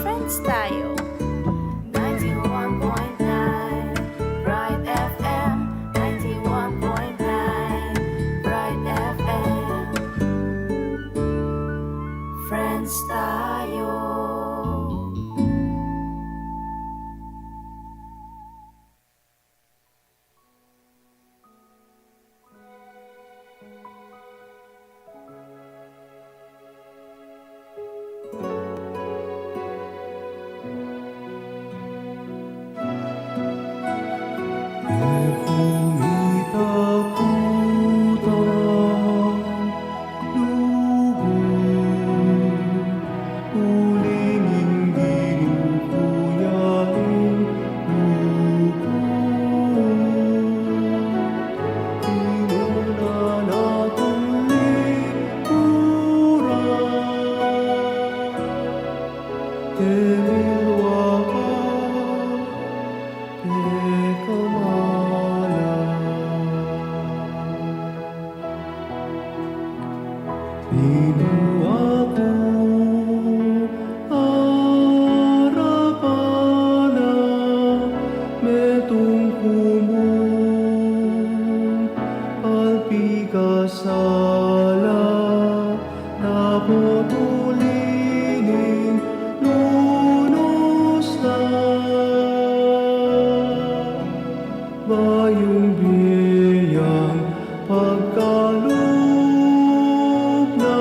Friends tayo. 91.9 Bright FM. 91.9 Bright FM. Friends tayo. Sala naputulinin lunos na bayong biyang pagkaloob na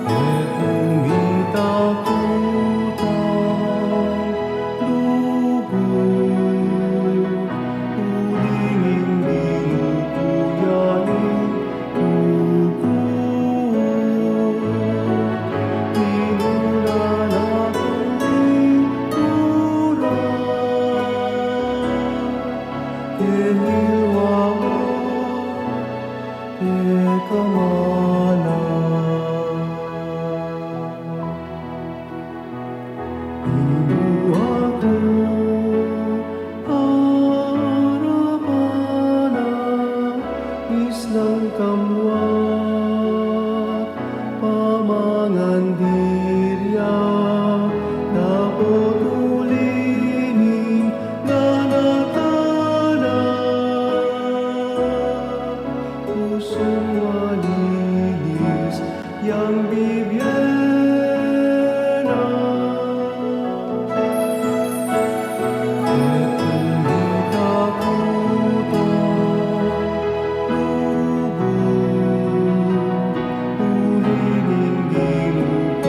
at umitakutan lubog ulingin dinukuyanin lubog tinulan akong ipura Kehilwa Kekamala Inuwaku Arapana Islang kamwat Pamangandirya Dapat ulinin Ganatana Pusong malinis Yang bibyena At umitakutan lubog ulinin ginukuyanin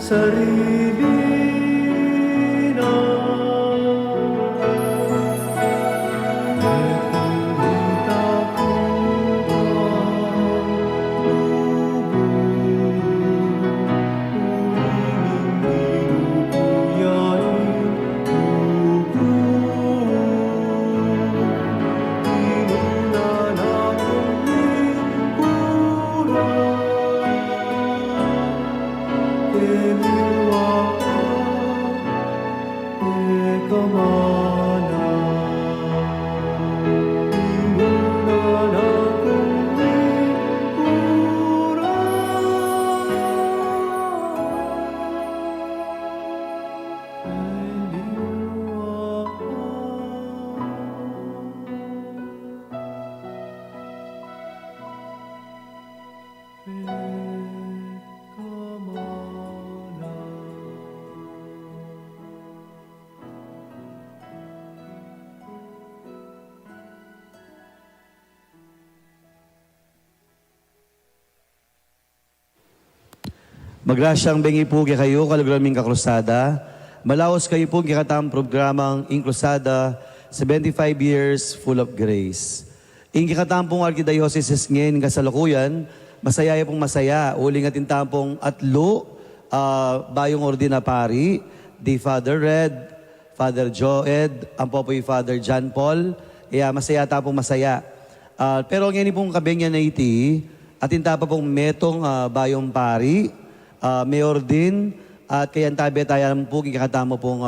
sarili na. Nakikita ko Magrasyang bengi po kay kayo, kalugraming kakrusada. Malaos kayo po kikatam programang Inkrusada, 75 years full of grace. Ingkikatam pong Arkidiocese ngayon kasalukuyan, masaya pong masaya. Uling atin tampong atlo, bayong ordinapari, di Father Red, Father Joed, ang po yung Father John Paul. Masaya tapong masaya. Pero ngayon pong kabengyan na iti, atin tapa pong metong bayong pari, mayor din, at kaya tabi tayo po kikatamo pong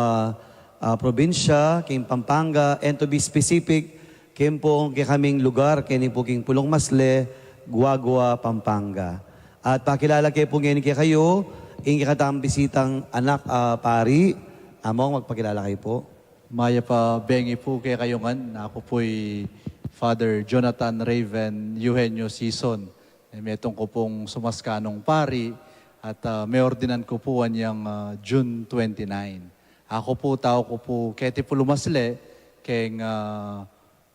probinsya, kayong Pampanga, and to be specific, kayong pong kaming lugar, kayong po kayong Pulong Masle, Guagua, Pampanga. At pakilala kayo po ngayon kayo, yung kikatamang bisitang anak pari, among magpakilala kayo po. Maya pa bengi po kay kayongan. Ako po'y Father Jonathan Raven Eugenio Sison. Metong ko pong sumaskanong pari at may ordinan ko po niyang June 29. Ako po, tao ko po, keti po lumasle, keng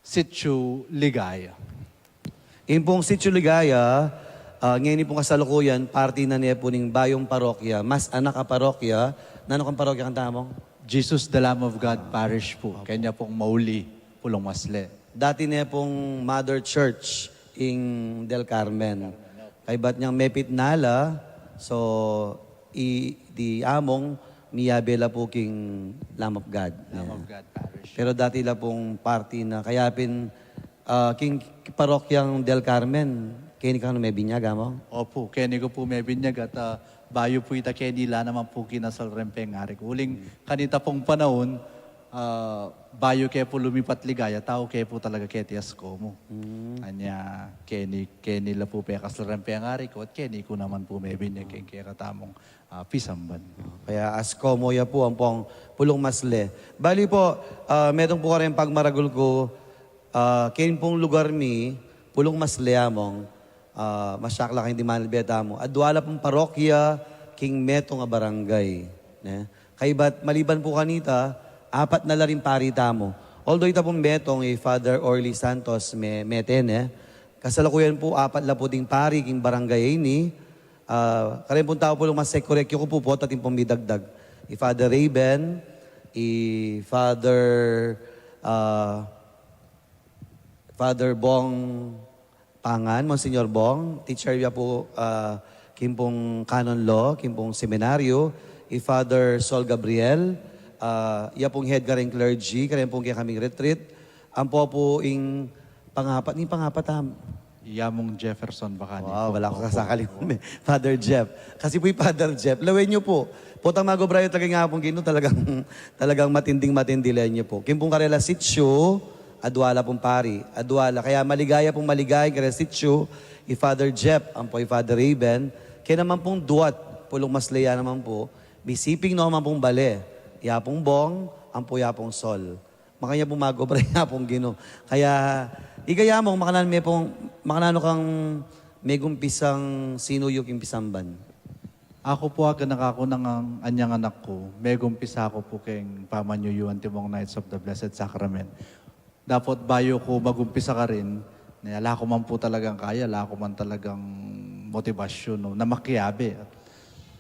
Sitio Ligaya. Yung pong Sitio Ligaya, ngayon pong kasalukuyan, party na niya po ng Bayong Parokya, mas anak ka parokya, nano kang parokya kang tamong? Jesus the Lamb of God Parish po, kanya pong Mauli, Pulong Masle. Dati niya pong Mother Church in Del Carmen. Kay ba't niyang mepit nala, so di among miyabela po king Lamb of God. Lamb of God Parish. Pero dati la pong party na, kaya king parokyang Del Carmen, kini ka may binyag mo? Opo, keni ko po may binyag at bayo po ita kenila naman po kinasal rempeng arik. Uling kanita pong panahon, bayo kaya po lumipat ligaya, tao kaya po talaga ketias ko mo. Kanya, keni la po pe kasal rempeng arik ko at keni ko naman po may binyag kaya katamong pisamban. Kaya askomo ya po ang pong Pulong Masle. Bali po, medong po ka rin pagmaragul ko, kain pong lugar mi, Pulong Masle among, masyakla kayong di manalbeta mo. At duwala pong parokya, king meto nga barangay. Ne? Kaya ba't maliban po kanita, apat na laring parita mo. Although ita pong metong Father Orly Santos meten, kasalukuyan po, apat la po ding pari, king barangay ni, karin pong tao po mas correct ko po po, tatin pong midagdag. Father Raven, Father Bong Pangan, Monsignor Bong, teacher niya po, kimpong canon law, kimpong seminaryo, Father Sol Gabriel, iya pong head ka rin clergy, kaya pong kaya kaming retreat, ang po ing pangapat, Iyamong Jefferson baka ni wow, po. wala ko kasakali mo. Father Jeff. Kasi po yung Father Jeff, lawin niyo po. Potang magobrayo talaga nga pong gino, talagang matinding-matindi niyo po. Kimpong karela sitio, adwala pong pari. Adwala. Kaya maligaya kare sitio, Father Jeff, ang po Father Raven. Kaya naman pong duwat, Pulong Masleya naman po, bisiping naman pong bale. Yapong Bong, ang po yapong Sol. Makanya pong magobrayo nga pong gino. Kaya, igaya mo, makanano kang may gumpisang sinuyok yung pisamban. Ako po aga nakako ng anyang anak ko, may gumpisa ako po keng pamanyuyuan timong Knights of the Blessed Sacrament. Dapat bayo ko magumpisa ka rin, wala ko man po talagang kaya, wala ko man talagang motivasyon no, na makiyabi.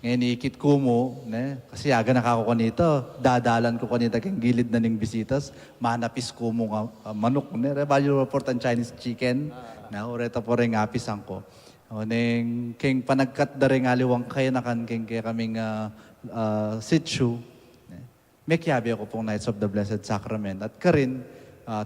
Ngayon ikit ko mo, ne? Kasi aga nakako kanito, dadalan ko kanita kang gilid na ning bisitas, manapis ko mo nga manok, ne? Value report ang Chinese chicken, na ureta po rin apisan ko. O ning king panagkat da rin aliwang kaya nakan king kaya kaming sitsu, ne? May kiyabi ako pong Knights of the Blessed Sacrament. At karin,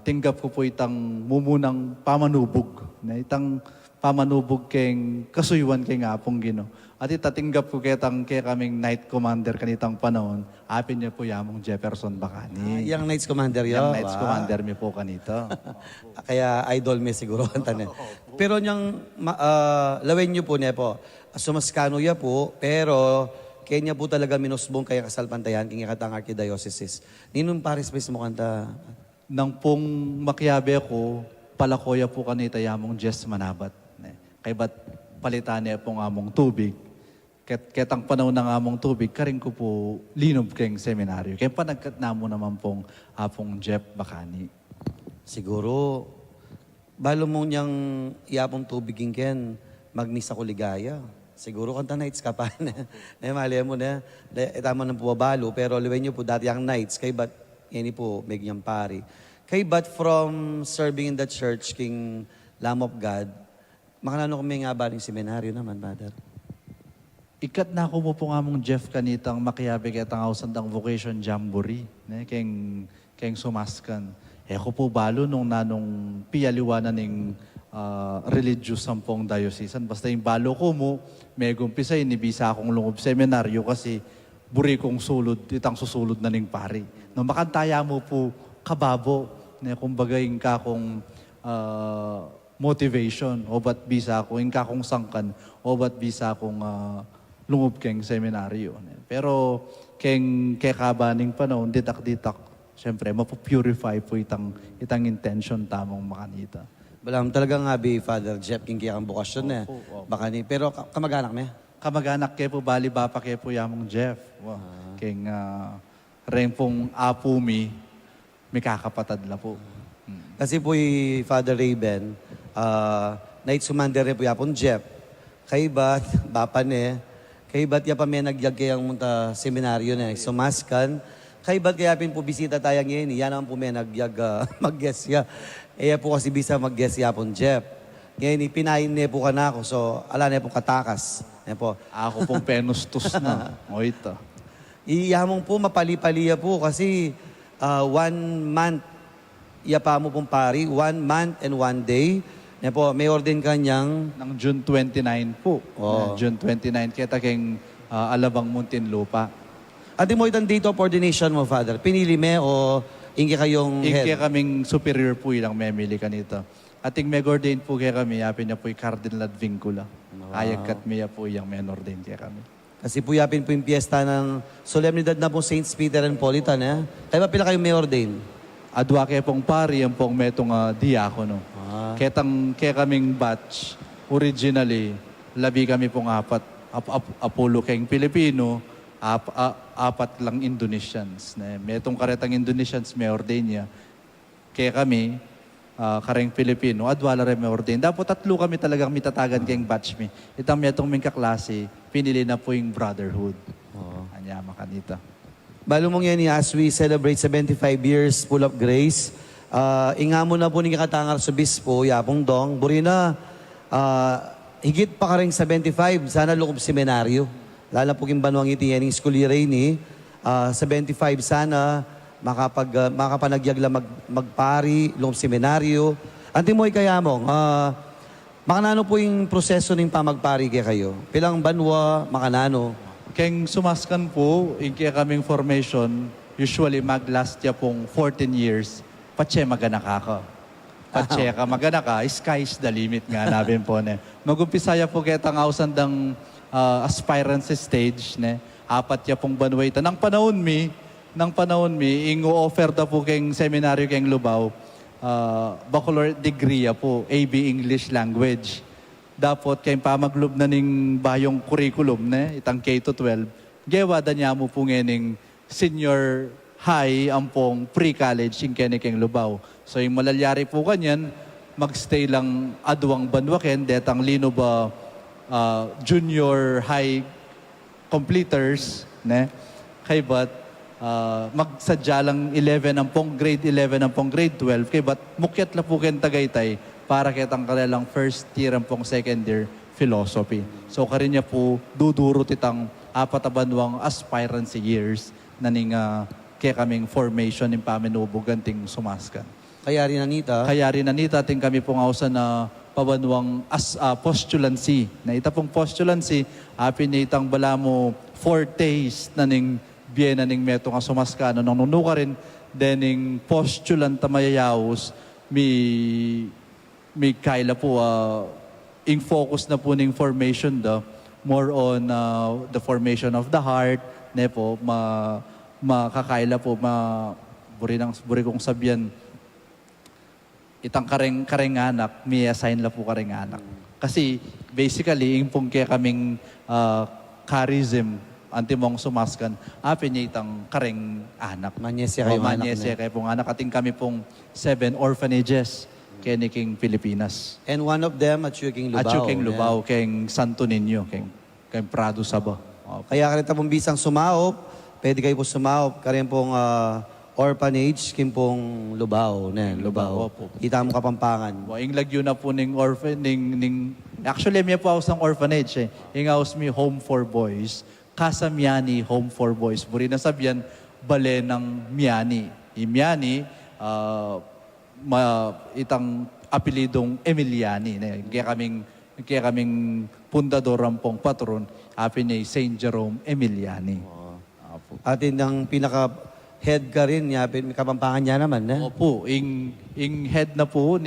tinggap ko po itang mumunang pamanubog, ne? Itang pamanubog keng kasuywan keng apong Gino. At itatinggap ko kaya kaming Knight Commander kanitang panahon, apin niya po yamong Jefferson Bacani. Yang Knights Commander yun. Yung Knights Commander mi po kanito. Kaya idol me siguro ang tanin. Pero niyang lawen niyo po niya po, sumaskano ya po, pero kaya niya po talaga minusbong kaya kasalpantayan, kaya katang archdiocese. Ninong pares mo kanta? Nang pong makiyabe ko, palakoya po kanita yamong Jess Manabat. Kay ba't palitan niya pong among tubig. Ketang panahon ng among tubig, karing ko po linob keng seminaryo. Kaya panagkat na mo naman pong apong Jeff Bacani. Siguro, balo mo niyang iapong tubigin ken, magmisa ko ligaya. Siguro kanta nights ka pa na. Mali mo na, tama ng puwabalo, pero liwen niyo po dati ang nights, kay ba't, yan po, megyang pari. Kay ba't from serving in the church, King Lamb of God, makanano kami nga baling seminaryo naman, Father? Ikat na ako mo po nga mong Jeff kanitang makiyabi kaya tangawasan ng vocation jamboree. Ne? Keng sumaskan. Ako po balo nung nanong piyaliwanan ng religious sampong diocesan. Basta yung balo ko mo, may gumpisa inibisa akong lungob seminaryo kasi buri kong sulod, itang susulod na ning pari. No, makantaya mo po kababo. Ne? Kumbaga yung kakong motivation o ba't bisa ako, yung kakong sangkan o ba't bisa akong lungob keng seminaryo. Pero keng kekabaning panahon, ditak-ditak, siyempre, mapupurify po itang intention tamang makanita. Balam talaga nga Father Jeff, king kaya kang bukasyon na. Baka ni, pero kamag-anak niya? Kamag-anak kaya po, bali ba pa kaya po yamong Jeff. Wow. Keng rin pong apo mi, may kakapatad la po. Kasi po Father Raven, Knights Commander po yapon Jeff. Kay ba't, bapa ni, kay ba't ya pa may nagyag kayang munta seminaryo na, sumaskan. Kay ba't kaya pin po bisita tayang yan, yan naman po may nagyag mag-guess ya. Iya po kasi bisa mag-guess yapon Jeff. Ngayon, pinayin niya po ka na ako, so ala niya po katakas. Yan po. Ako pong penustos na. O ito. Iyamong po, mapali-paliya po kasi 1 month, iya pa mo pong pari, 1 month and 1 day. Yan po, may order kanyang Nang June 29 po. Oh. June 29, kita keng Alabang Muntinlupa. Ate mo itang date of ordination mo, Father? Pinili me o ingi kayong head? Kaya kaming superior po ilang memili kanito. Ating meg-ordain po kaya kami, yapin niya po yung Cardinal Advincula. Ayag kat miya po yung men-ordain kaya kami. Kasi po yapin po yung piyesta ng solemnidad na po Saints Peter and Paul ita na. Kaya ba pila kayong may ordain? Adwa kaya pong pari, ang pong metong diakono. Kaya kaming batch, originally, labi kami pong apat. Apollo kayong Pilipino, apat lang Indonesians. Metong karetang Indonesians may ordain niya. Kaya kami, kareng Pilipino, adwala rin may ordain. Dapat 3 kami talagang mitatagan kayong batch mi. Itang metong ming kaklase, pinili na po yung brotherhood. Anya makanita. Balo mong yan as we celebrate 75 years full of grace. Inga mo na po ni katangar sa bispo, yapong dong. Burina, higit pa ka rin 75, sana loob seminaryo. Lala po yung banwang iti yan, school year ni 75 sana, makapanagyag lang magpari, loob seminaryo. Anti mo kaya mong, makanano po yung proseso ng pamagpari kaya kayo? Pilang banwa, makanano? Keng sumaskan po, kaya kaming formation, usually maglast ya pong 14 years, patse maganak ako. Patse ka maganak ka, sky's the limit nga namin po. Magumpisaya po kaya tangawsan ng aspirants stage, apat ya pong banwayta. Nang panahon mi, ingo-offer da po keng seminaryo keng Lubao, baccalaureate degree ya po, AB English Language. Dapat kayong pamaglob na ning bayong curriculum, itang K-12, gewa da niya mo po ngening senior high ang pong pre-college in keng Lubao. So yung malalyari po kanyan, magstay lang adwang banwaken, detang lino ba junior high completers, ne? Kay but magsadya lang 11 ang pong grade 11 ang pong grade 12 kay but mukyat la po ken Tagaytay para kitang kanilang first year ang pong second year philosophy. So karin niya po dudurot itang apat a banwang aspirancy years naning kaya kaming formation ng paminubuganting sumaskan. Kaya rin, Anita, Kaya rin nanita ating kami pong ausa na pabanwang postulancy. Na ita pong postulancy, apin na itang bala mo 4 days na ning biena ning meto nga sumaskano. Nung nunuka rin, dening postulant tamayayaos, mi kaila po, in focus na po ning formation da, more on the formation of the heart, ne po, makakaila po, buri kong sabihan, itang kareng anak, may assign la po kareng anak. Kasi basically, yung pong kaya kaming charism, antimong sumaskan, apin niya itang kareng anak. Manyesya kayo anak Manyesya na. kayo pong anak. Ating kami pong 7 orphanages kaya ni King Pilipinas. And one of them at Chuking Lubao. At yung King Lubao, King Santo Niño, King Prado Saba. Kaya karita pong bisang sumaop, pwede kayo po sumaop. Karin pong orphanage, kim pong Lubao. Lubao, Lubao. po. Kita mo Kapampangan. Yung lagyo na po ning actually, may po ako sa orphanage eh. Yung house mi Home for Boys. Kasamiani Home for Boys. Buri na sabihan, bale ng Miani. Yung Miani, itang apelidong Emiliani. Kaya kaming pundador ang pong patron, apin niya St. Jerome Emiliani. Atin ang pinaka-head ka rin, yapin, Kapampangan niya naman. Opo, ing head na po,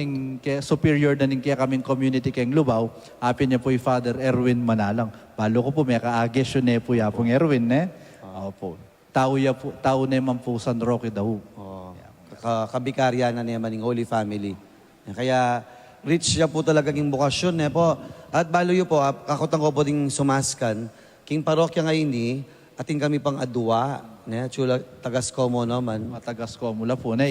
superior na ning kaya kaming community keng Lubao, apin niya po yung Father Erwin Manalang. Palo ko po, may kaages yun po yapong Erwin, Opo. Tao naman po San Roque daw. Kabikarya na naman ng Holy Family. Kaya rich siya po talaga ng bukasyon po. At baloyo po, kakotang ko po ding sumaskan, king parokya ngayon ating kami pang adwa, chula tagas ko mo naman. Matagas ko mula po na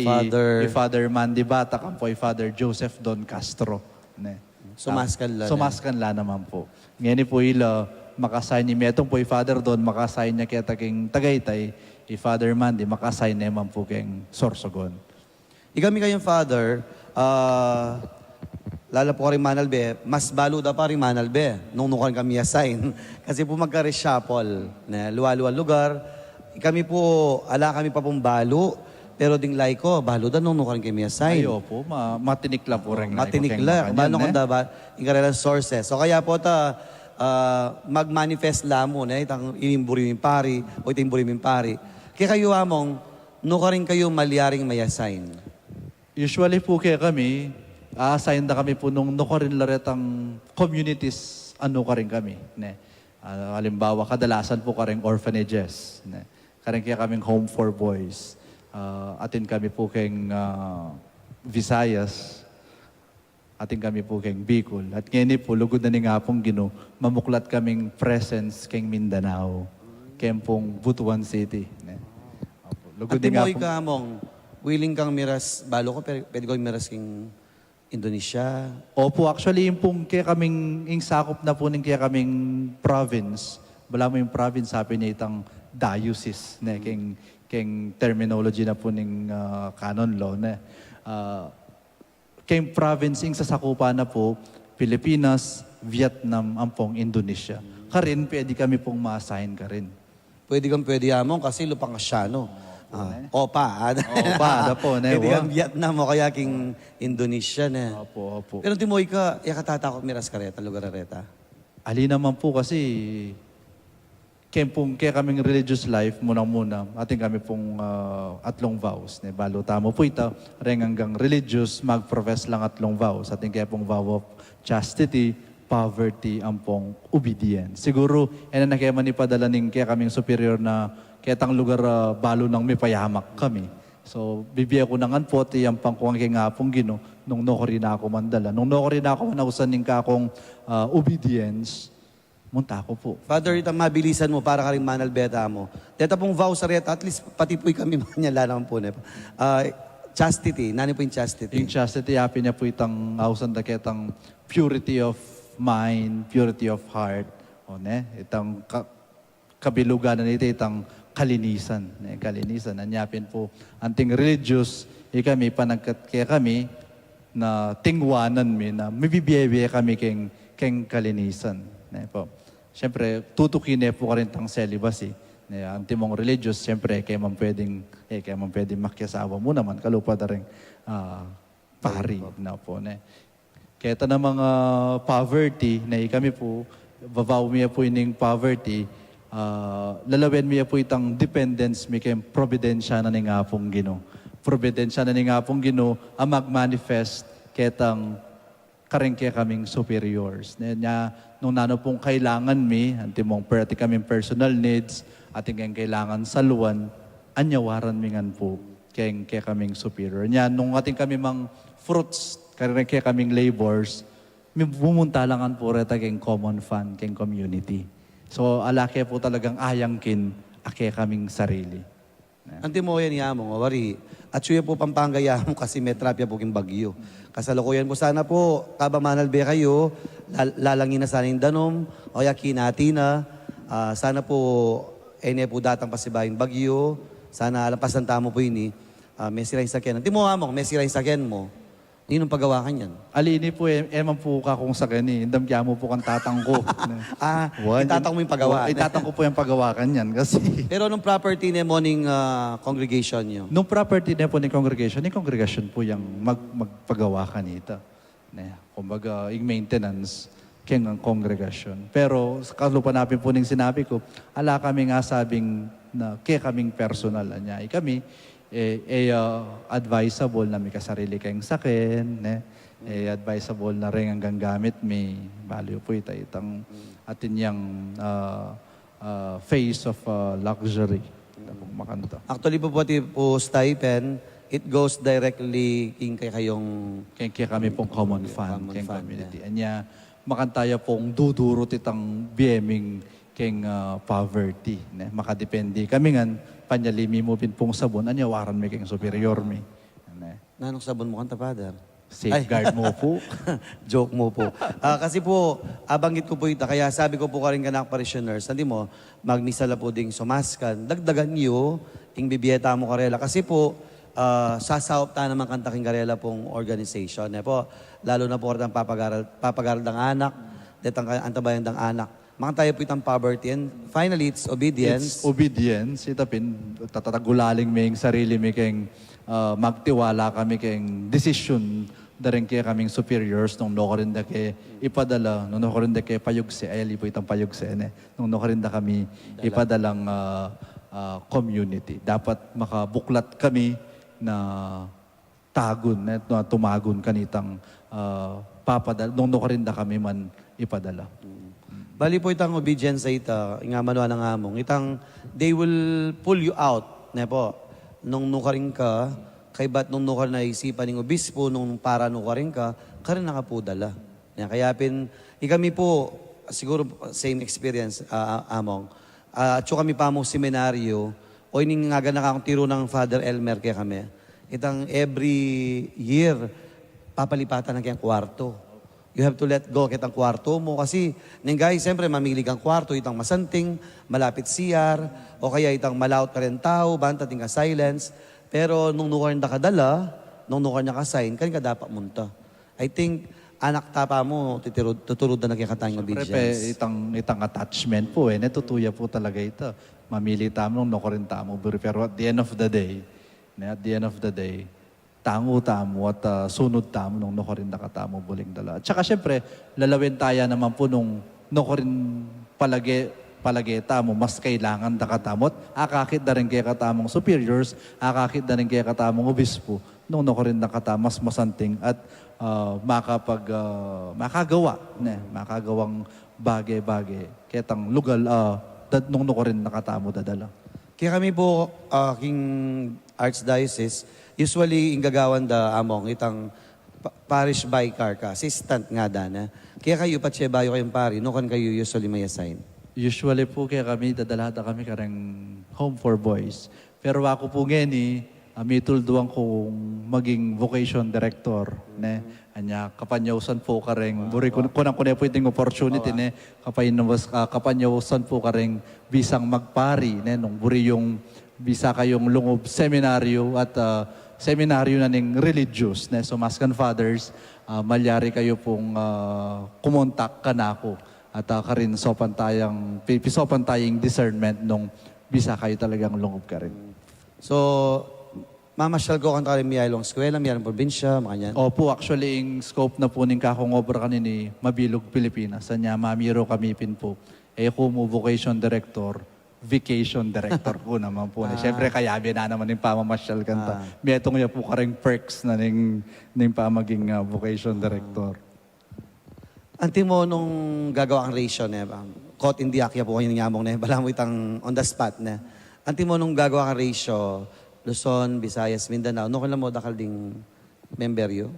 Father Mandy Batak ang po Father Joseph Don Castro. Sumaskan la. Sumaskan la naman po. Ngayon po ila makasign ni Metong po Father Don, makasign niya kaya taking Tagaytay, Father Mandy, makasign naman po keng Sorsogon. Ikami kayong Father, lala po ka rin Manalbe, mas balo da pa rin Manalbe nung nukan kami assign. Kasi po magka-reshuffle na luwa-luwa lugar. Kami po, ala kami pa pong balo, pero ding like ko, balo da nung nukan kami assign. Ayo po, matinik lang po rin. Matinik lang. Bano kung dapat, yung sources. So kaya po mag-manifest lamon, itang inimburi yung pari, o itimburi yung pari. Kaya kayo among, nuka rin kayo malyaring may assign. Usually po kaya kami, assign na kami po nung nuka rin laretang communities, ka rin kami. Halimbawa, kadalasan po ka rin orphanages. Karing kaya kaming Home for Boys. Atin kami po keng Visayas. Atin kami po keng Bicol. At ngayon po, lugod na ni nga pong mamuklat kaming presence keng Mindanao. Keng pong Butuan City. At timoy ka among, willing kang miras, balo ko, pwede ko miras king Indonesia. Opo, actually, yung pong kaya kaming, yung sakop na po ng kaya kaming province, wala mo yung province, sabi niya itang diocese, keng terminology na po ng canon law. Keng province, yung sasakupa na po, Pilipinas, Vietnam, ampong Indonesia. Karin, pwede kami pong ma-assign ka rin. Pwede among kasi lupang Asyano. Opa. Opa, po. Pwede kang Vietnam o kaya king Indonesia. Opo. Pero timoy ka, yakatatakot miras kareta, lugar areta. Ali naman po kasi, kaya kaming religious life, muna, ating kami pong atlong vows. Balo tamo po ito, ring hanggang religious, mag-profess lang atlong vows. Ating kaya pong vow of chastity, poverty, ampong obedience. Siguro, yan na kaya manipadala ning kaya kaming superior na kaya tang lugar balo nang may payamak kami. So, bibigyan ko ng anpot, yung pangkuwang kaya nga pong nung nokori na ako mandala. Nung nokori na ako manausan ning kakong obedience, munta ako po. Father, itang mabilisan mo para ka rin manalbeta mo. Teta pong vow sa reta, at least pati po'y kami manyala naman po. Chastity, nani po yung chastity? Yung chastity, happy niya po itang ausan da ketang purity of mind, purity of heart. Itang kabilugan na ito itang kalinisan. Kalinisan, anyapin po anting religious, kami panagkat kaya kami na tingwanan mi na mibibiyaya kami keng kalinisan. Po. Siyempre, tutukin po ka rin tang celibacy. Ang timong religious, siyempre, kaya man pwedeng makiasawa mo naman, kalupa na rin pari. Na po, kaya ito na mga poverty, na kami po, babaw miya po ining poverty, lalawin miya po itang dependence mi kay providensya na ni nga pong Ginoo. Providensya na ni nga pong Ginoo ang mag-manifest ketang karengke kaming superiors. Nung nano pong kailangan mi, antimong perati kaming personal needs, ating kailangan saluan, anyawaran mi ngan po kaya kaming superior. Nung ating kami mang fruits, karengke kaming labors, bumunta langan po reta keng common fund, keng community. So, alake po talagang ayangkin, ake kaming sarili. Anti mo yan yamong, wari. At suya po Pampanga yamong kasi may trapya po king bagyo. Kasalukuyan po sana po, kabamanal be kayo, lalangin na sana yung danom, o yakin natin na, sana po, po datang pasibayang bagyo, sana alapasan tamo po ini, may sila yung sakyan. Anti mo yamong, may sila yung sakyan mo. Ninong pagawa ka niyan? Alini po, eman po ka kung sa kani, indam kaya mo po kang tatang ko. Itatang mo yung pagawa. Itatang ko po yung pagawa kanyan kasi. Pero nung property na morning congregation nyo? Nung property na po ni congregation po yung magpagawa kanita. Kumbaga, yung maintenance, kaya ang congregation. Pero, kalupa natin po ning sinabi ko, ala kami nga sabing na kaya kaming personal niya. Kami, advisable na may kasarili kayong sakin, advisable na rin hanggang gamit may value po itang atin yung phase of luxury. Makanta. Actually po pati po stipend, it goes directly kayong Kaya kami pong common fund, Common kayong fund, community. Anya, makantaya pong dudurot itang BMing keng poverty. Makadepende. Kami nga, panyalimi mo pin pong sabon, anyawaran may keng superior mi. Nanong sabon mo kanta, Father? Safeguard mo po. Joke mo po. Kasi po, abanggit ko po ito, kaya sabi ko po ka rin kanak parishioners, hindi mo, magmisala po ding sumaskan, dagdagan niyo, ing bibiyeta mo karela. Kasi po, sasawap ta naman kanta king karela pong organization. Po, lalo na po ang papagaral ng anak, detang antabayan ng anak. Mga tayo po itang poverty. And finally, it's obedience. It's obedience. Itapin, tatatagulaling may sarili may keng magtiwala kami keng decision daring kaya kaming superiors nung nokorinda ke ipadala, nung nokorinda ke payugse, ay lipo itang payugse, nung nokorinda kami ipadalang community. Dapat makabuklat kami na tagun, na tumagun kanitang papadala, nung nokorinda kami man ipadala. Bali po itang obedience sa ita, nga manwa ng among, itang they will pull you out, po. Nung nukaring ka, kay ba't nung nukar na isipan ng obispo, nung para nukaring ka, karin nakapudala. Kaya kami po, siguro same experience, among. At kami pa mo seminaryo, o ining nga na akong tiro ng Father Elmer kaya kami. Itang every year, papalipatan na kayang kwarto. You have to let go kitang kwarto mo kasi ning guys, siyempre mamili kang kwarto, itang masanting, malapit CR, o kaya itang malaut ka rin tao, banta ting ka silence. Pero nung nukar na kadala, nung nukar na ka-sign, kan ka dapat munta. I think, anak tapa mo, tuturod na nagkakatayang obedience. Itang attachment po natutuya po talaga ito. Mamili tamo, nung nukarin tamo, pero at the end of the day, tango tamo at sunod tamo nung nukarin nakatamo buling dala. At saka syempre, lalawin tayo naman po nung nukarin palagi tamo, mas kailangan nakatamot. Akakit na rin kaya katamong superiors, akakit na rin kaya katamong obispo, nung nukarin nakatamo, mas masanting at makagawang bagay-bagay. Kaya tang lugal, nung nukarin nakatamo dadala. Kaya kami po, king Archdiocese, usually ingagawan da among itang parish vicar ka, assistant nga dana. Kaya kayo patse bayo kayong pari, no kan kayo usually may assign? Usually po kaya kami, dadalata kami karang home for boys. Pero ako po ngeni, mitulduan kong maging vocation director Anya kapanyawsan po kareng buri kunang kunay po iting opportunity ne kapanyawsan po kareng bisang magpari ne nung buri yung bisa kayong lungob seminaryo at seminaryo na ning religious ne so Maskan Fathers malyari kayo pong kumontak kanako at karin sopan tayong pisopan tayong discernment nung bisa kayo talagang lungob ka rin. So, mamasyal ko kan tayo miyayalong eskwela, miyayalong probinsya, mga yan. Opo, actually, yung scope na po ng kakong obra kanini, Mabilog, Pilipinas. Sanya, mamiro kami pin po. Mo vocation director, vacation director po naman po. Siyempre, kaya na naman yung pamamasyal kanta. Miyetong niya po kareng perks na ning pamaging vocation director. Anti mo nung gagawa ang ratio, ne, caught in the act, po kayo nangyamong, ne, bala mo itang on the spot, ne. Anti mo nung gagawa ang ratio, Luzon, Visayas, Mindanao, no kailan mo dakal ding memberyo?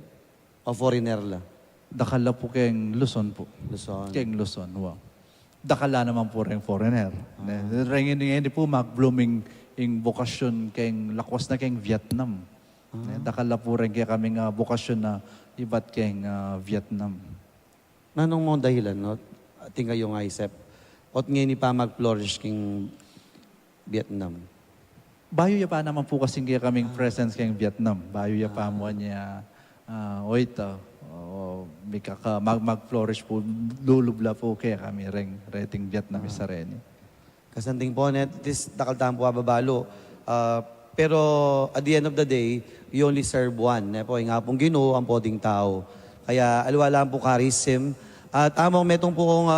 O foreigner la? Dakala po kayong Luzon po. Luzon. Kayong Luzon, wow. Dakala naman po rin foreigner. Ringin hindi po mag-blooming yung bokasyon kayong lakwas na kayong Vietnam. Dakala po rin kaya kaming bokasyon na iba't kayong Vietnam. Nanong mo dahilan, no? Ating kayo nga isip. Ot ngayon ni pa mag-flourish king Vietnam. Bayo ya pa naman po kasing kaya kaming presence kayong Vietnam. Bayo ya pa mo niya, oita, mag-flourish po, lulubla po kaya kami rating Vietnam isa rin. Kasanting po, net, this dakaltahan po babalo. Pero at the end of the day, you only serve one. Ne? Po, nga pong Ginoo ang poding tao. Kaya alwala po charism. At among metong po kong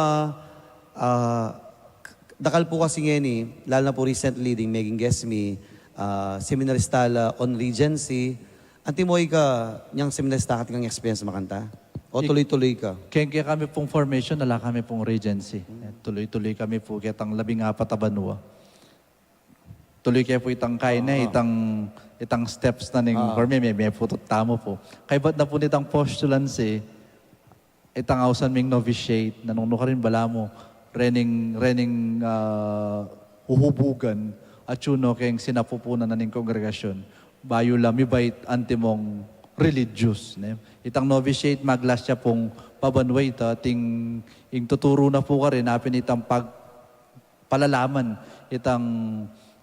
dakal po kasi ngayon lalo na po recently ding maging guest me, seminarista on Regency. Antimoy ka, niyang seminarista ka tingang experience makanta? O tuloy-tuloy ka? Kaya kami pong formation, nala kami pong Regency. Tuloy-tuloy kami po, kitang 14 abanwa. Tuloy kaya po itang kain na, itang steps na ning for me, may putot tamo po. Kaya ba't na po nitang postulancy, itang ausan ming novitiate, nanungno ka rin bala mo, rening uhubugan, at yun no, kayong sinapupunan na ning kongregasyon, bayo lamibait antimong religious. Ne? Itang novitiate, maglas siya pong pabanway ta, ting tuturo na po ka rin, napin itang palalaman,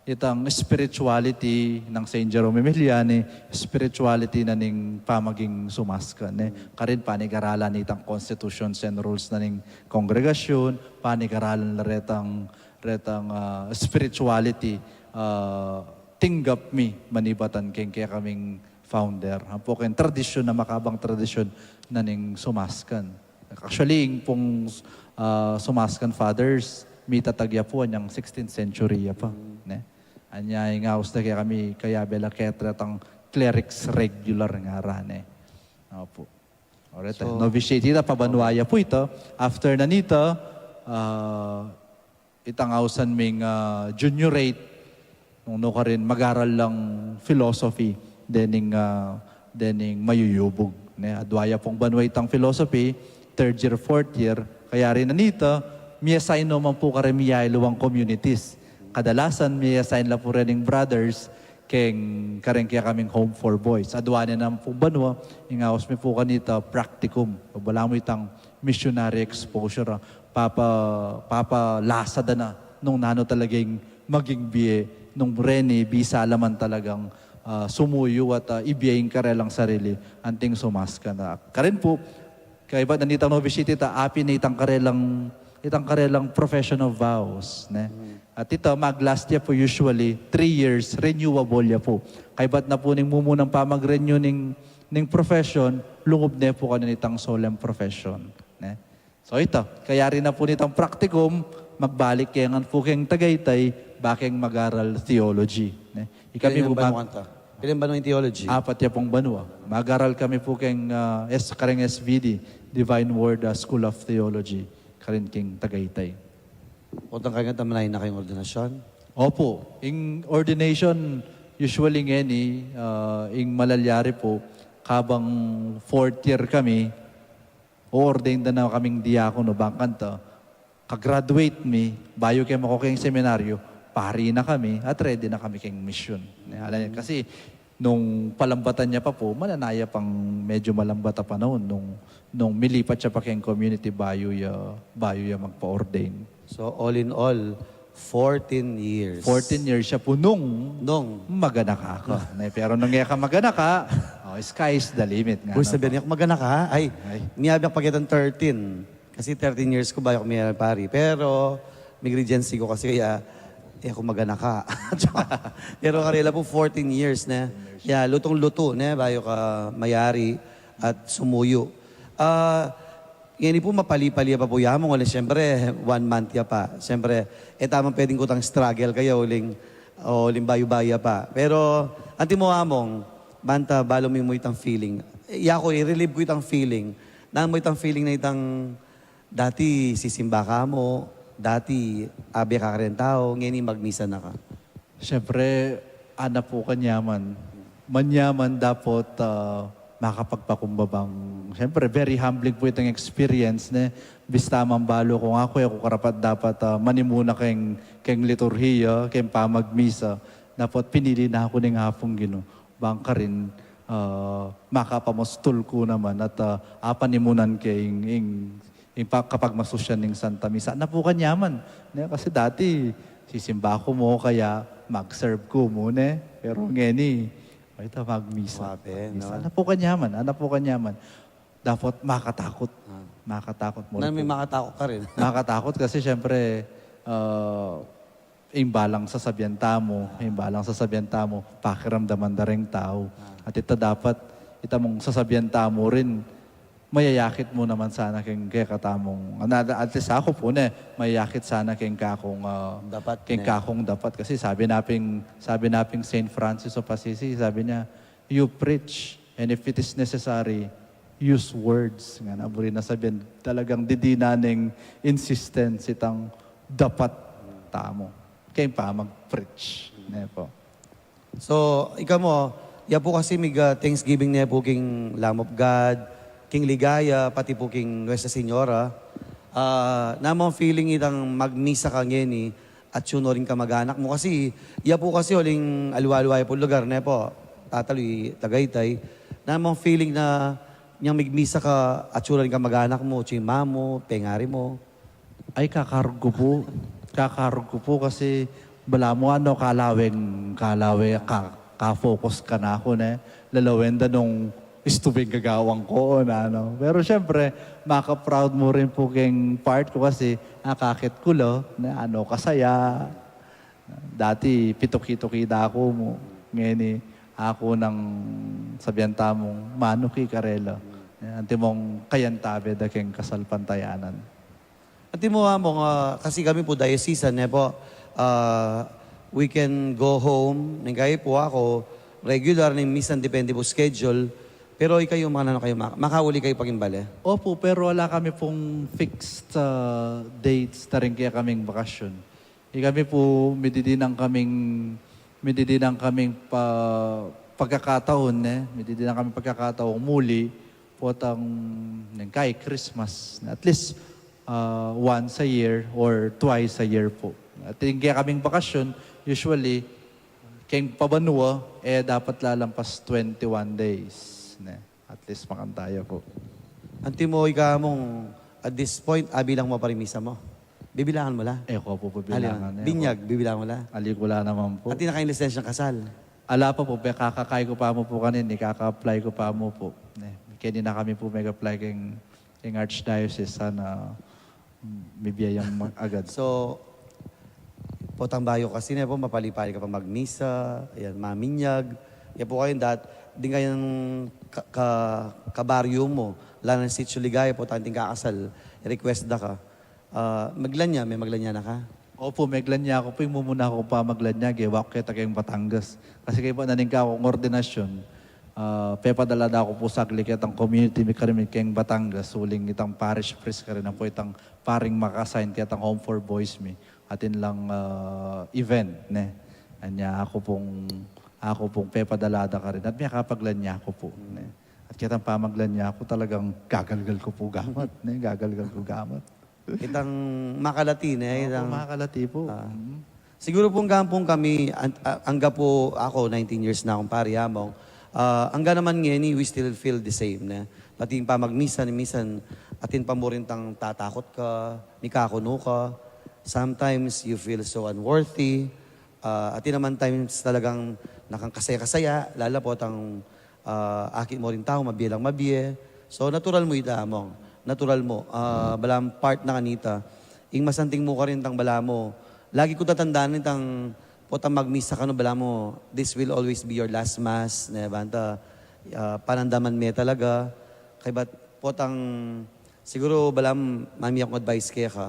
itang spirituality ng St. Jerome Emiliani, spirituality na ning pamaging sumaskan. Karin panigaralan itang constitutions and rules na ning kongregasyon, panigaralan na retang spirituality, tinggap mi manibatan kaya kaming founder. Ang po kayong tradisyon na makabang tradisyon na ning sumaskan. Actually, yung pong sumaskan fathers, may tatagya po niyang 16th century pa. Ne? Anya nga na kaya bela ketra tang clerics regular nga rane. Opo. Alright. So, novitiate ita pabanwaya po ito. After na nito, itang ausan ming juniorate nung ka rin mag-aral lang philosophy dening mayuyubog. Ne? Adwaya pong banway itang philosophy, 3rd year, 4th year. Kaya rin na nito, mi-assign naman po ka rin miyailuwang communities. Kadalasan, may assign lang po rin ng brothers kaya kaming home for boys. Adwanin naman po banwa, ingawas mi po kanita practicum. Wala mo itang missionary exposure. Papa lasada na nung nano talagang maging biye, nung reni, bisa laman talagang sumuyo at ibiyayin ka lang sarili, anting sumaska na. Karin po, kaya ba nanitang novitiate api na itang karelang professional vows. Ne? At ito, mag-last year po usually 3 years, renewable ya po. Kaya ba't na po ning mumunang pa mag-renew ning profession, lungob na po kanina itang solemn profession. Ne? So ito, kaya rin na po nitang practicum, magbalik kaya nga po kayong Tagaytay, baking mag-aral theology. Ne? Ilan ba yung theology? 4 ya pong banwa. Mag-aral kami po kayong kareng SVD, Divine Word School of Theology, karin king Tagaytay. Utang kagad naman na kayong ordinasyon? Opo. Yung ordination, usually ngeni, yung malalyari po, kabang 4th year kami, o-ordained na kaming diakono, bangkanta, ka-graduate mi, bayo kayo kayong seminaryo, pari na kami, at ready na kami kayong mission. Kasi, nung palambatan niya pa po, mananaya pang medyo malambata pa noon nung milipat siya pa kayong community bayo ya magpa-ordain. So all in all, 14 years. 14 years siya po nung Nung, maganak ako. Pero nung ka maganak ka, sky is the limit nga. uy, no? sabihin niya, kung maganak ka, ay, Ay. niyabi ang pagitan 13. Kasi 13 years ko ba ako may pari. Pero, may regency ko kasi kaya, kung maganak ka. Pero karela po 14 years na. Yeah, lutong-luto na, bayo ka mayari at sumuyo. Yan po mapali-pali pa po yamong. Wala, siyempre, 1 month ya pa. Siyempre, tamang pwedeng kutang struggle kayo, uling bayo-baya pa. Pero, anti mo among, banta, balo mo itang feeling. Ko, i-relieve ko itang feeling. Na mo itang feeling na itang, dati sisimba ka mo, dati abi ka rin tao, ngayon magmisa na ka. Siyempre, ana po kanyaman. Manyaman dapat makapagpakumbabang. Siyempre, very humbling po itong experience na bista mambalo kung ako karapat dapat manimuna keng liturhiya, keng pamagmisa. Dapat pinili na ako ng hapong gino. Bangka rin makapamostol ko naman at apanimunan keng kapag masusyan ng Santa Misa. Na po kanyaman. Kasi dati, sisimba ko mo, kaya mag-serve ko muna. Pero ngayon ito magmisa. Grabe, no? Ano po kanyaman. Dapat makatakot. Makatakot mo. Na may makatakot ka rin. Makatakot kasi syempre, imbalang sasabihan mo, pakiramdaman na rin tao. At ito dapat, mong sasabihan mo rin, mayayakit mo naman sana keng katamong. At least ako po mayayakit sana keng kakong Dapat keng kakong dapat kasi sabi naping Saint Francis of Assisi, sabi niya, you preach and if it is necessary, use words. Nga naburi na sabihin, talagang didinaning insistence itang dapat tamo. Kaya pa mag-preach. Po. So, ikaw mo, po kasi may Thanksgiving na po king Lamb of God, king Ligaya, pati po king Nuestra Señora. Namang feeling itang magmisa ka ngayon at yun rin ka mag-anak mo. Kasi, po kasi uling aluwa-aluwa po lugar na po, Tataloy, Tagaytay. Namang feeling na niyang magmisa ka at yun rin ka mag-anak mo, chima mo, pengari mo. Ay, kakargo po kasi bala mo ka-focus ka na ako lalawenda nung istubing gagawang ko Pero syempre, maka-proud mo rin po keng part ko kasi kakit ko na kasaya. Dati, pitok-kitokida ako mo. Ngayon ako nang sabihan tamong manuki karela. Anti mong kayantabe da keng kasalpantayanan. At mo kasi kami po diocesan po, we can go home, nang kayo po ako, regular ng minsan depende po schedule, pero kayo makauli kayo pagimbale. Opo, pero wala kami pong fixed dates na rin kaya kaming bakasyon. Kami po, mididinang kaming pagkakataon, mididinang kaming pagkakataon muli po kay Christmas. At least once a year or twice a year po. At kaya kaming bakasyon, usually, kayong pabanua, dapat lalampas 21 days. At least makantaya po. Anti mo, mong, at this point, bilang mo parimisa mo. Bibilangan mo la. Ko po bilangan. Binyag, bibilangan mo la. Wala naman po. At naka-lisensya ng kasal. Ala pa po, kakakay ko pa mo po kanini, kaka-apply ko pa mo po. Kaya na kami po mag-apply keng Archdiocese, sana may biyayang agad. So, potang bayo kasi po, mapalipali ka pa magmisa, ayan, maminyag. Yan po kayo din kayong kabaryo mo, lalo ng Sitio Ligaya po, tanting kakasal, request na ka. May maglanya na ka? Opo, maglanya ako po, mumuna ako pa maglanya, wak kita kayong Batangas. Kasi kayo po naning ka akong ordinasyon, pepadala na ako po sa aglikit ang community may karimin kayong Batangas, suling itang parish priest ka rin, po itang paring makasign kaya itang home for boys me. Atin lang event, Anya ako pong pepadalada ka rin. At may kapaglanya ko po. At kitang pamaglanya ko talagang gagalgal ko po gamat. Gagalgal ko gamat. Itang makalati, Opo, makakalati po. Siguro pong gampong kami, angga po ako, 19 years na akong pari among. Angga naman ngeni, we still feel the same. Na. Pati yung pamagmisa, minsan, atin pa mo rin tang tatakot ka, mikakuno ka. Sometimes you feel so unworthy. Atin naman times talagang nakangkasaya-kasaya, lalapot ang akin mo rin tao, mabilang mabiye. So natural mo ita among. Natural mo. Balang part na kanita. Ing masanting mo ka rin tang bala mo. Lagi ko tatandaan itang potang magmisa ka no bala mo. This will always be your last mass. Banta, panandaman me talaga. Kaya ba't potang, siguro balang mami akong advice kaya ka.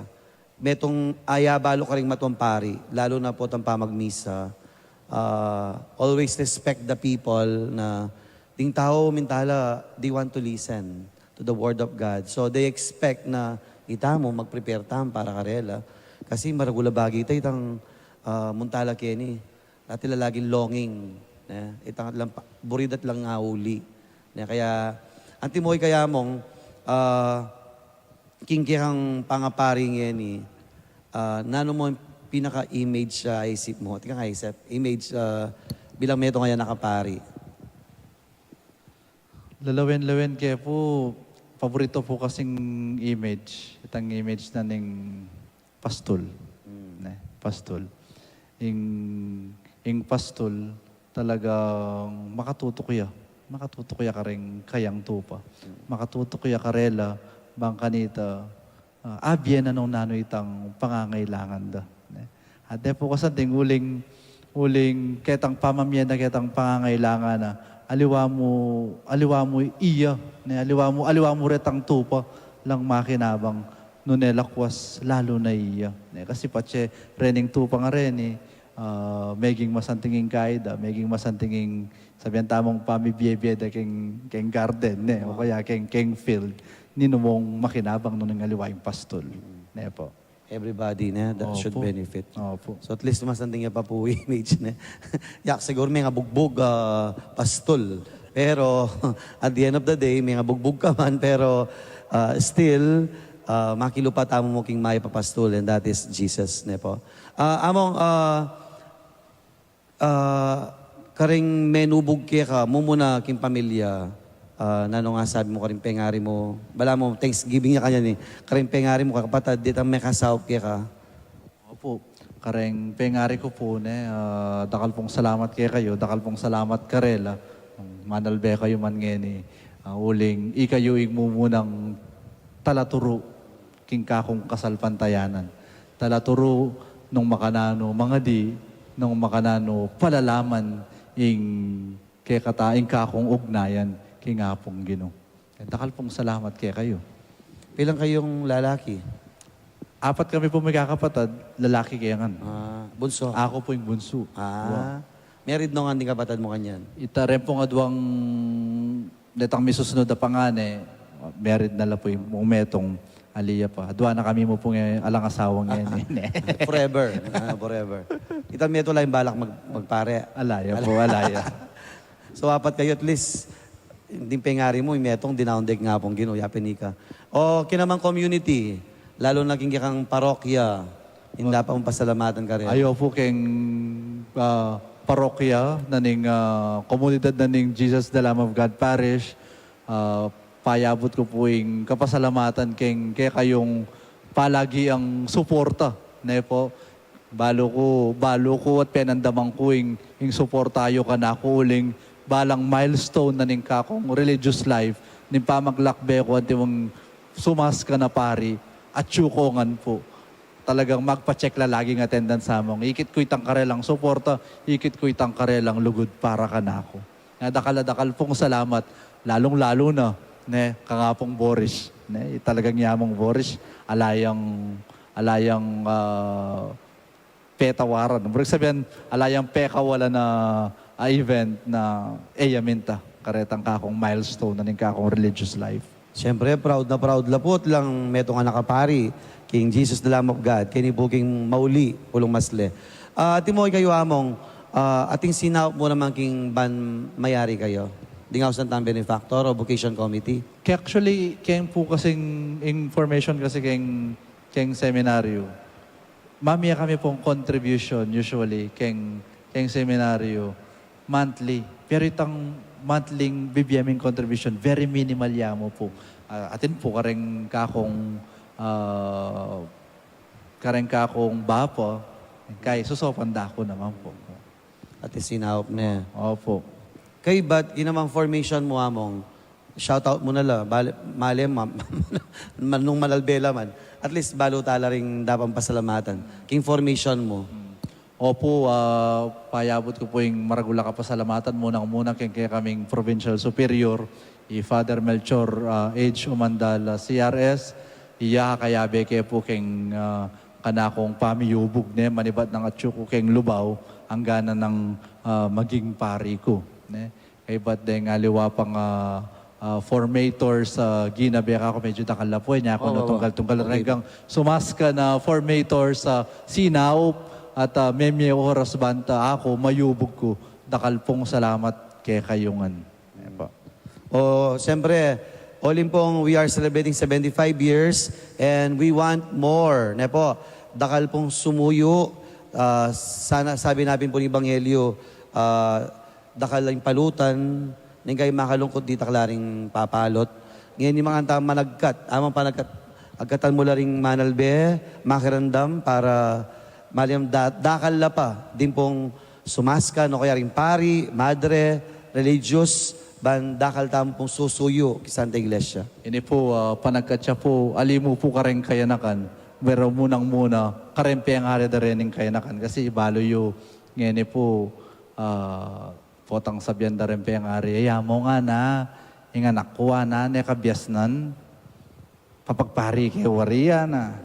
Metong balo ka rin matumpari. Lalo na potang pamagmisa. Always respect the people na ting tao mintala, they want to listen to the word of God. So they expect na ita mo mag-prepare tam para karela. Kasi maragula bagay tayo itang muntala keni. Dati laging longing. Itang lang, buridat lang nga uli. Kaya, antimoy kaya mong kingkirang pangaparing yeni. Nano mo yung pinaka-image sa isip mo. Tika nga isip. Image bilang meto ngayon nakapari. Lalawen-lawen kaya po, paborito po kasing image. Itang image na ning pastol. Ne, pastol. Ing pastol, talagang makatutukuya. Makatutukuya ka rin kayang tupa. Makatutukuya ka rela, bang kanita, abyan na nung nano itang pangangailangan da. Ne. At po kasanting uling ketang pamamyan na ketang pangangailangan na aliwa mo iya, ne, aliwa mo retang tupa lang makinabang nunelakwas lalo na iya. Ne, kasi patse rening tupa nga rin meging masantinging kaida, meging masantinging sabihan tamong pamibiyebiyeda keng garden, ne, o kaya keng field, ninumong makinabang nung aliwa yung pastol. Ne po. Everybody na that should benefit. Opo. So at least masanting niya pa po image na. Yak siguro may nga bugbog pastol. Pero at the end of the day, may nga bugbog ka man. Pero still, makilupa tamo mo king may papastol and that is Jesus. Ne po. Among, karing menubog kaya ka, mumuna king pamilya, nano nga sabi mo karing pengari mo, bala mo, Thanksgiving niya kanya ni, karing pengari mo kakapatad, di tam may kasaw kaya ka. Opo, karing pengari ko po, ne, dakal pong salamat kaya kayo, dakal pong salamat karela, manalbe kayo man ngeni, uling ikayo mumunang talaturo, king kakong kasalpantayanan. Talaturo nung makanano, mga di, nung makanano, palalaman ing kaya kataing kakong ugnayan, kingapong Ginoo. Dakal pong salamat kaya kayo. Pilang kayong lalaki? 4 kami po magkakapatid, lalaki kaya nga. Bunso? Ako po yung bunso. Married no nga hindi kapatid mo kanyan? Ita rin pong adwang netang may susunod na pangane, married na la po yung umetong aliya pa. Adwa na kami mo pong alang asawang yan. Forever. Forever. Ito meto lang yung balak magpare. Alaya po, alaya. So 4 kayo at least, hindi pengari mo, metong dinaundeg nga pong Ginoo, yapin ka. O kinamang community, lalo naging kang parokya, hindi pa mong pasalamatan ka rin. Ayaw po keng parokya, naning komunidad naning Jesus the Lamb of God Parish. Payabot ko po yung kapasalamatan kaya kayong palagi ang suporta. Ne po, balo ko at penandamang ko yung suportayo ka na ko uling balang milestone na ning kakong religious life, ning pamaglakbe ko at yung sumas ka na pari at syukongan po. Talagang magpa-check la laging attendance sa mong. Ikit ko itang karelang suporta, ikit ko itang karelang lugod para ka na ako. Dakal pong salamat, lalong-lalo na, ne, kangapong Boris. Ne, talagang yamong Boris, alayang petawaran. Balik sabihin, alayang pekawala na event na eyaminta, karetang kakong milestone na ning kakong religious life. Siyempre, proud na proud lapot lang metong nga nakapari, King Jesus the Lamb of God, kini po king mauli, pulong masle. Timoy kayo among, ating sinaup mo naman king ban mayari kayo. Di nga usan tang benefactor o vocation committee? Kaya actually, kaya po kasing information kasi kayong seminaryo, Mamiya kami pong contribution usually keng seminaryo monthly. Pero itang monthly bibiyaming contribution, very minimal yamo po. Atin po kareng kakong bapo, kay susopanda ko naman po. At isinahop na. Opo. Kay ba't ginamang formation mo among? Shoutout mo na la. Mali, nung malalbela man. At least balo tala rin dapat pasalamatan. King formation mo. Opo, payabot ko po yung maragula ka pasalamatan muna kaya kaming Provincial Superior, Father Melchor H. Umandal, CRS, iya kayabe kaya po keng kanakong pamiyubog ne, manibat ng atsyuko keng lubaw, ang gana ng maging pari ko. Ne? Kaya ba't dahil nga liwa pang formator sa ginabeka ko, medyo takalapoy niya ako, no, tunggal-tunggal hanggang sumaska na formator sa Sinaup at memye oras banta ako, mayubog ko, dakalpong salamat kay kayungan. Siyempre, Olim pong we are celebrating 75 years and we want more. Nepo, dakal pong sumuyo. Sana sabi natin po ni Ebanghelyo, dakal lang palutan, ning kayo makalungkot di taklaring papalot. Ngayon yung mga anta managkat, amang panagkat, agkatan mo ring manalbe, makirandam para malim dakal la pa. Din pong sumaska, no kaya ring pari, madre, religious, ban dakal tampong susuyo ki Santa Iglesia. Ini po, panagkat siya po, alimu po kareng kayanakan, pero muna, karempe ang hari da rin kayanakan. Kasi ibalo yu, ngayon po, potang sabyan da rin ang hari. Ayamo nga na, inga nakuha na, nekabyasnan, papagpari kay wariya na.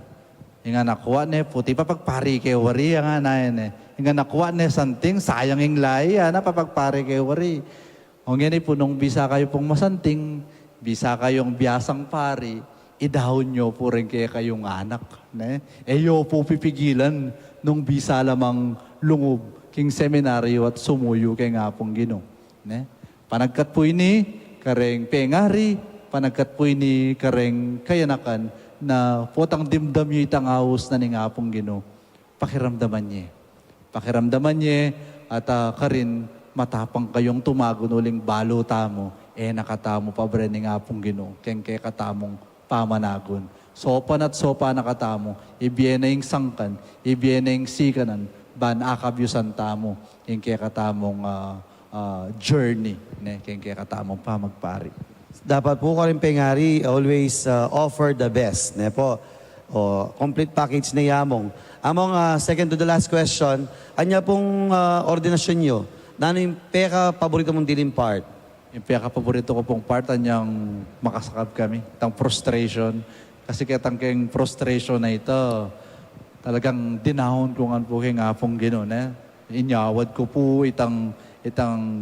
Inga nakuha ne, puti papagpari kay wariya nga na yan eh. Inga nakuha ne, santing, sayang yung laya na, papagpari kay wari. O ngayon po, nung bisa kayo pong masanting, bisa kayong biyasang pari, idahon nyo po rin kayong anak. Ne? Eyo po pipigilan nung bisa lamang lungob king seminaryo at sumuyo kay nga pong Ginoo. Ne? Panagkat po ini, kareng pengari, panagkat po ini, kareng kayanakan, na potang dimdam nyo itang awos na ni nga pong Ginoo. Pakiramdaman niya. Pakiramdaman niya at karin, matapang kayong tumagon uling balo tamo, nakatamo pa bre ni nga pong Ginoo, keng katamong pamanagon. Sopan at sopa nakatamo, ibiyen na yung sangkan, ibiyen na yung sikanan, ban akabyusan tamo, yung katamong journey, keng katamong pamagpari. Dapat po ka rin pengari, always offer the best. Ne po, complete package na yamong. Among second to the last question, anya pong ordinasyon nyo? Nano yung peka paborito mong dilim part? Yung pinaka-paborito ko pong part, anyang makasakab kami. Itang prostration. Kasi kitang keng prostration na ito, talagang dinahon ko nga po keng apong Ginoo. Inyawad ko po itang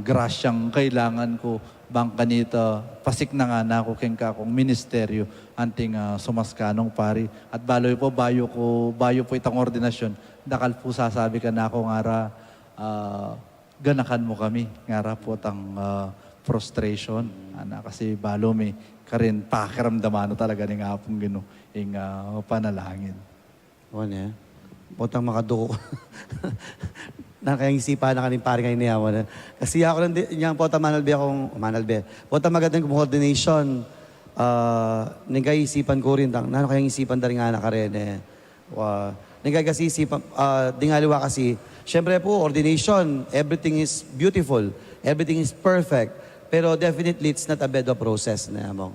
grasyang kailangan ko bang kanita pasik na nga na ako keng kakong ministeryo anting sumaskanong pari. At bayo po itang ordinasyon. Dakal po sasabi ka na ako ngara, ganakan mo kami, ngara po tang frustration. Kasi balo may karin pakiramdaman talaga ng apong Ginoo yung panalangin. O niya. Potang makaduko. Nakayang isipan na kanin pari ngayon niya. Kasi ako lang yung potang manalbe. Potang magandang coordination. Nagay isipan ko rin. Nano kayang isipan da rin nga na ka rin eh. Nagay kasi isipan, dingaliwa kasi, syempre po, ordination, everything is beautiful. Everything is perfect. Pero definitely, it's not a bed of process na among.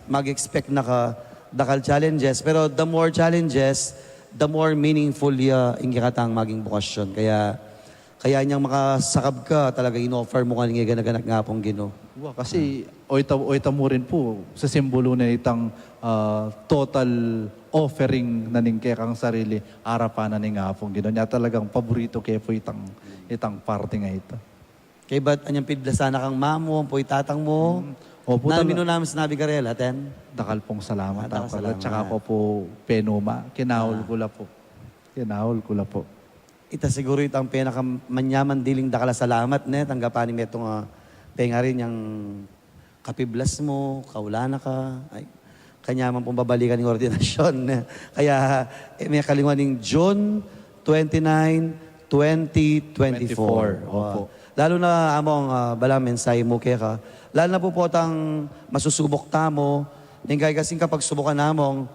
Mag-expect na ka dakal challenges. Pero the more challenges, the more meaningful yung katang maging bukasyon. Kaya niyang makasakab ka, talaga in-offer mo kanina ganaganak nga pong Ginoo. Kasi oita mo rin po sa simbolo na itang total offering na ning kang sarili, arapan na ning apong Ginoo. Niya talagang paborito kaya po itang parte nga ito. Kaya ba't anyang pidla sana kang mamo, po itatang mo? Opo, Namin namin sinabi ka rin, aten? Dakal pong salamat. Dakal salamat. Tsaka ko po penuma. Kinahol ko la po. Kinahol ko la po. Ita siguro itang pinakamanyaman diling dakala salamat, ne? Tanggapanin mo itong penga rin yung kapiblas mo, kaulana ka. Ay, kanya man pong babalikan ng ordinasyon. Kaya may kalinguan ng June 29, 2024. Opo. Lalo na among balang mensahe mo kaya ka. Lalo na po tang masusubok tamo. Ningay kasing kapag subukan namong,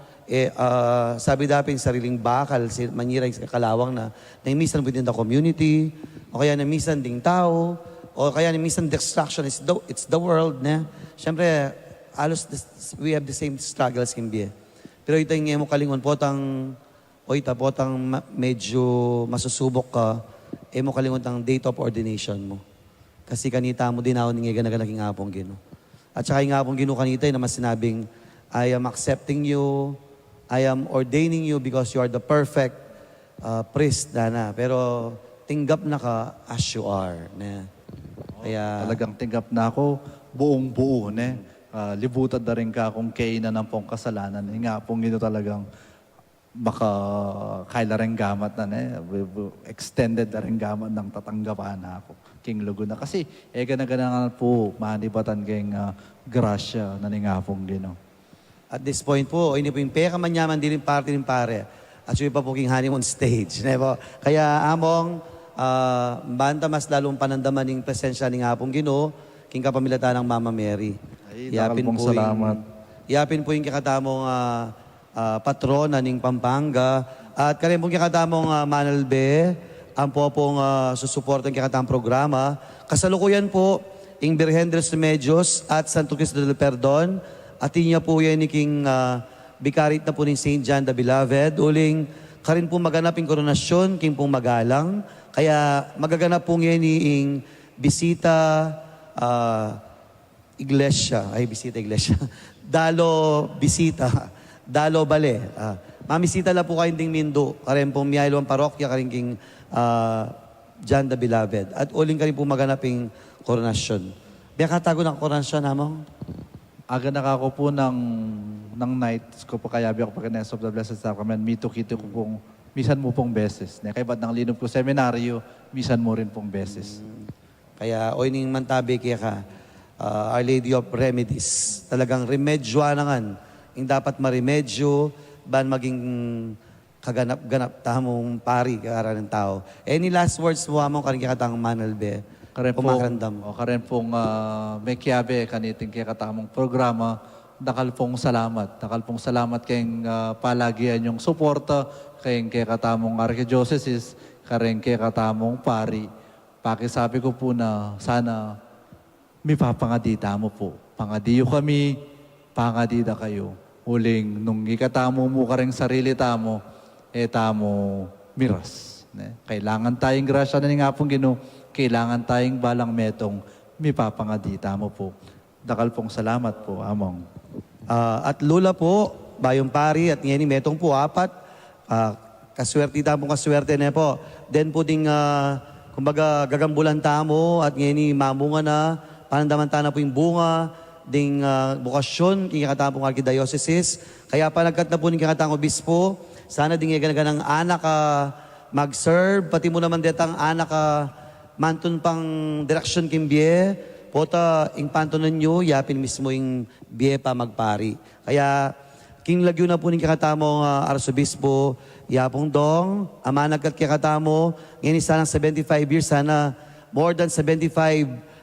sabi dapin sariling bakal, manira sa kalawang na minsan within the community, o kaya na minsan ding tao, o kaya na minsan distraction, it's the world. Na. Siyempre, alos we have the same struggles kimbi. Pero ito yung mo kalingon po medyo masusubok ka, mo kalingon tang date of ordination mo. Kasi kanita mo din ako nga naging apong Gino. At saka yung apong Gino kanita yung naman sinabing, I am accepting you, I am ordaining you because you are the perfect priest, Dana. Pero tinggap na ka as you are. Na. Kaya, Talagang tinggap na ako, buong-buo, ne? Libutan na rin ka kung kainan ng pong kasalanan. Nga pong ito talagang baka kaila rin gamat na, ne? Extended na rin gamat ng tatanggapan na ako. King Laguna. Kasi, gana-gana po, manibatan kayong grasya na nga pong Gino. at this point po, ini po yung peka manyaman din party ng pare. At yun pa po king honeymoon stage. Ne po? Kaya among, banta mas lalong panandaman ng presensya ng apong Ginoo, king kapamilata ng Mama Mary. Ay, dakal pong salamat. Yapin po yung kikatamong patrona ng Pampanga. At karin pong kikatamong Manal Be, ang po pong susuportan kikatamong programa. Kasalukuyan po, ing Birhen de los Remedios at Santo Cristo del Perdon. At inya po yan ni king bikarit na po ni St. John the Beloved. Uling karin po maganap yung koronasyon, king pong magalang. Kaya magaganap po yan ing bisita iglesia. Ay, bisita iglesia. Dalo bisita. Dalo bale. Mamisita lang po kayong ding Mindo. Karin pong miyaylo ang parokya, karin king John the Beloved. At uling karin po maganap yung koronasyon. Biya katago ng koronasyon namong? Aga na ako po ng night ko po kaya ako pagka of the Blessed Sacrament, mito-kito ko pong, misan mo pong beses. Kaya ba't nang linom ko seminaryo, misan mo rin pong beses. Kaya oy ning mantabi kaya ka, Our Lady of Remedies. Talagang remedyo anangan. Yung dapat maremedyo, ban maging kaganap-ganap tamong pari kaara ng tao. Any last words mo among karing katang Manal Be? Karen pong may kiyabe kaniting kaya katamong programa, dakal pong salamat. Dakal pong salamat kayong palagian yung suporta, kayong kaya katamong archdiocese, karen kaya katamong pari. Pakisabi ko po na sana may papangadita mo po. Pangadiyo kami, pangadida kayo. Uling, nung ikatamo mo ka rin sarili tamo, tamo miras. Kailangan tayong grasya na nga pong Ginoo. Kailangan tayong balang metong may papangadita mo po. Dakal pong salamat po, among. At lula po, bayong pari at ngayon metong po apat. Kaswerte tamong kaswerte na po. Then po ding, kumbaga gagambulan tamo at ngayon mamunga na, panandaman na po yung bunga, ding bukasyon, kikatapong archdiocese. Kaya panagkat na po ng kikatang obispo, sana ding ganang anak mag-serve, pati mo naman detang anak mantun pang direksyon kimbie, pota ing pantunan nyo, yapin mismo ing biye pa magpari. Kaya, king lagyo na po ng kakatamong arsobispo, yapong dong, amanag at kakatamo, ngayon isa ng 75 years, sana more than 75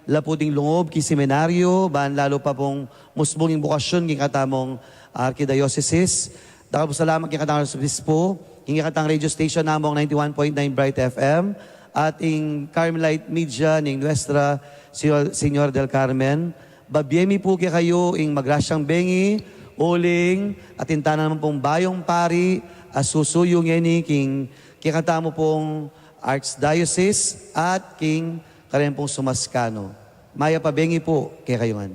laputing lungob, king seminaryo, baan lalo pa pong musbong yung bukasyon, king katamong archdiocese. Dakal po salamat king katamong arsobispo, king katang radio station namong 91.9 Bright FM, at ing Carmelite Media ning Nuestra Señor del Carmen. Babiemi po kayo ing magrasyang bengi, uling, at intana naman pong bayong pari, asusuyong yan king kikatamo pong Archdiocese at king karen pong Sumaskano. Maya pa bengi po kaya kayuhan.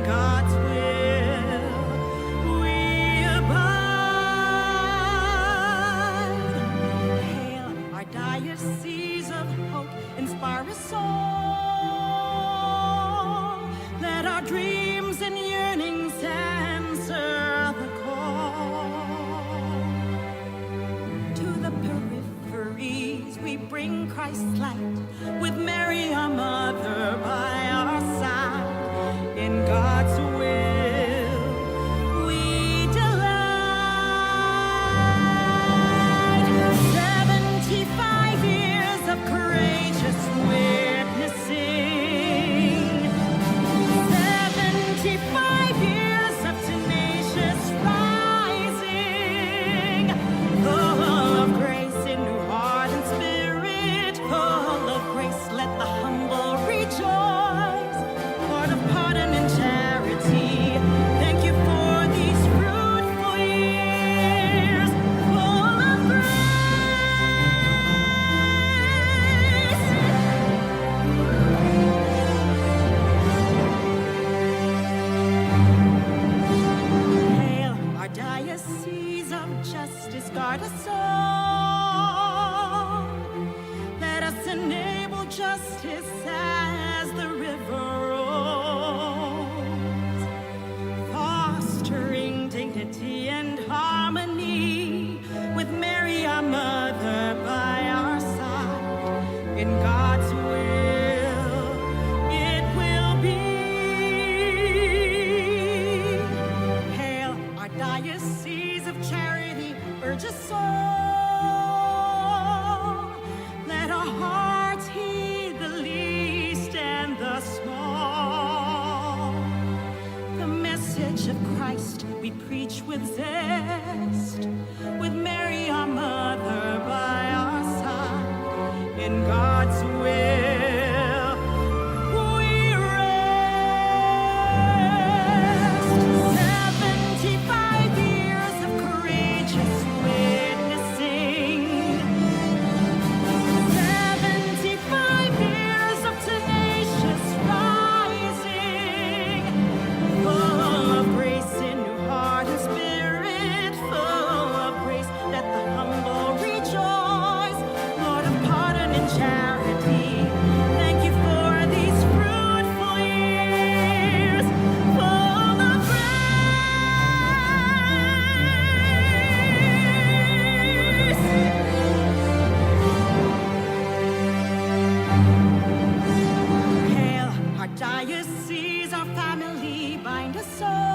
God's will we abide. Hail our diocese of hope, inspire us all. Let our dreams and yearnings answer the call. To the peripheries we bring Christ's light, with Mary our mother by our side. In God's will we delight. 75 years of courageous witnessing, 75 years of tenacious rising, full of grace in new heart and spirit, full of grace, let the humble rejoice. Lord of pardon and charity, thank you for these fruitful years, full of Hail our diocese of justice, guard us all. Let us enable justice as the river rolls, fostering dignity and harmony, with Mary our mother by our side. In God's will it will be. Hail our diocese of charity, urge us all. Let our hearts heed the least and the small. The message of Christ we preach with zest, with Mary our mother by our side. In God's will we rest. 75 years of courageous witnessing, 75 years of tenacious rising, full of grace in new heart and spirit, full of grace, let the humble rejoice. Lord of pardon and charity, thank you for these fruitful years, full of grace. Hail our diocese, our family, bind us all.